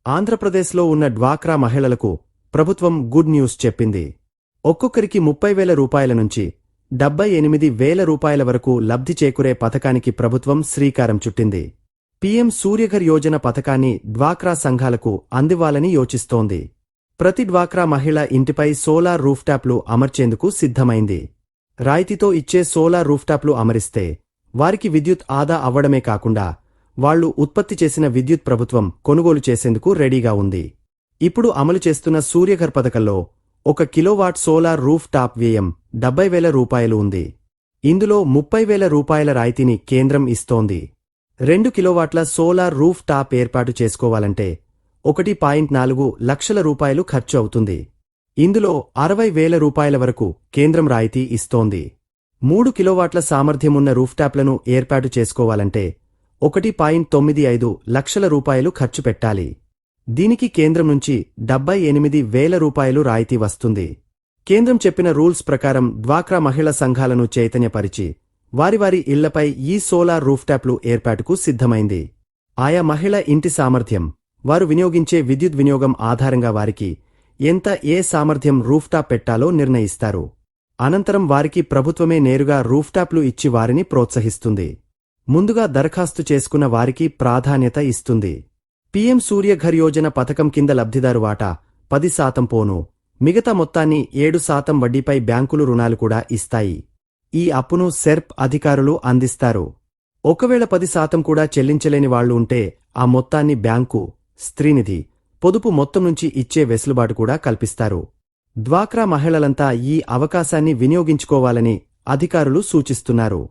ఆంధ్రప్రదేశ్లో ఉన్న డ్వాక్రా మహిళలకు ప్రభుత్వం గుడ్ న్యూస్ చెప్పింది. ఒక్కొక్కరికి 30,000 రూపాయల నుంచి 78,000 రూపాయల వరకు లబ్ధి చేకూరే పథకానికి ప్రభుత్వం శ్రీకారం చుట్టింది. పీఎం సూర్యఘర్ యోజన పథకాన్ని డ్వాక్రా సంఘాలకు అందివ్వాలని యోచిస్తోంది. ప్రతి డ్వాక్రా మహిళ ఇంటిపై సోలార్ రూఫ్టాప్లు అమర్చేందుకు సిద్ధమైంది. రాయితీతో ఇచ్చే సోలార్ రూఫ్టాప్లు అమరిస్తే వారికి విద్యుత్ ఆదా అవ్వడమే కాకుండా వాళ్లు ఉత్పత్తి చేసిన విద్యుత్ ప్రభుత్వం కొనుగోలు చేసేందుకు రెడీగా ఉంది. ఇప్పుడు అమలు చేస్తున్న సూర్యఘర్ పథకంలో 1 కిలోవాట్ సోలార్ రూఫ్ టాప్ వ్యయం 70,000 రూపాయలు ఉంది. ఇందులో 30,000 రూపాయల రాయితీని కేంద్రం ఇస్తోంది. 2 కిలోవాట్ల సోలార్ రూఫ్ టాప్ ఏర్పాటు చేసుకోవాలంటే 1.4 లక్షల రూపాయలు ఖర్చు అవుతుంది. ఇందులో 60,000 రూపాయల వరకు కేంద్రం రాయితీ ఇస్తోంది. 3 కిలోవాట్ల సామర్థ్యమున్న రూఫ్టాప్లను ఏర్పాటు చేసుకోవాలంటే 1.95 లక్షల రూపాయలు ఖర్చు పెట్టాలి. దీనికి కేంద్రం నుంచి 78,000 రూపాయలు రాయితీ వస్తుంది. కేంద్రం చెప్పిన రూల్స్ ప్రకారం డ్వాక్రా మహిళా సంఘాలను చైతన్యపరిచి వారి ఇళ్లపై ఈ సోలార్ రూఫ్టాప్లు ఏర్పాటుకు సిద్ధమైంది. ఆయా మహిళ ఇంటి సామర్థ్యం, వారు వినియోగించే విద్యుత్ వినియోగం ఆధారంగా వారికి ఎంత ఏ సామర్థ్యం రూఫ్టాప్ పెట్టాలో నిర్ణయిస్తారు. అనంతరం వారికి ప్రభుత్వమే నేరుగా రూఫ్టాప్లు ఇచ్చి వారిని ప్రోత్సహిస్తుంది. ముందుగా దరఖాస్తు చేసుకున్న వారికి ప్రాధాన్యత ఇస్తుంది. పీఎం సూర్యఘర్ యోజన పథకం కింద లబ్ధిదారు వాటా 10% పోను, మిగతా మొత్తాన్ని 7% వడ్డీపై బ్యాంకులు రుణాలు కూడా ఇస్తాయి. ఈ అప్పును సెర్ప్ అధికారులు అందిస్తారు. ఒకవేళ 10% కూడా చెల్లించలేని వాళ్లు ఉంటే ఆ మొత్తాన్ని బ్యాంకు, స్త్రీనిధి, పొదుపు మొత్తం నుంచి ఇచ్చే వెసులుబాటు కూడా కల్పిస్తారు. డ్వాక్రా మహిళలంతా ఈ అవకాశాన్ని వినియోగించుకోవాలని అధికారులు సూచిస్తున్నారు.